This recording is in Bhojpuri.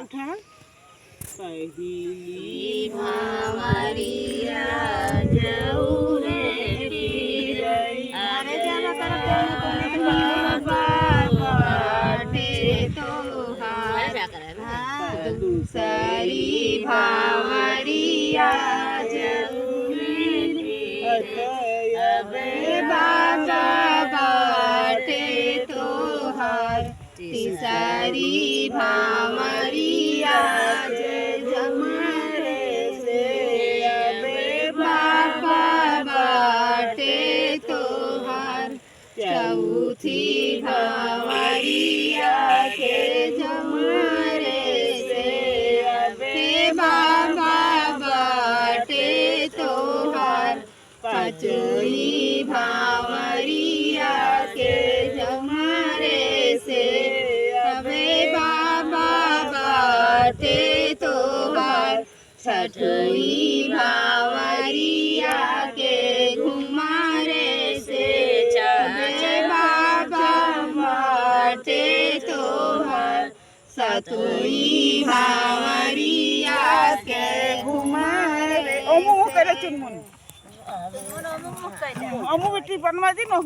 उठा पहिली भावरिया जाऊ रे फिरैया अरे जाना कर बाटे तोहार दूसरी भावरिया जाऊ रे अबे बाबा बाटे तोहार तीसरी भावरिया जमरे से अबे बाबा बाटे तोहार चौथी भावरिया के जमरे से अबे बाबा बाटे तोहार पांचवी भावरिया के जमरे से अबे बाबा बाटे तोहार छठवी भावरिया के घुमारे से अबे बाबा बाटे तोहार सातवीं भावरिया के घुमारे ओमु करे चुनमुन ओमु बेटी बनवा दी न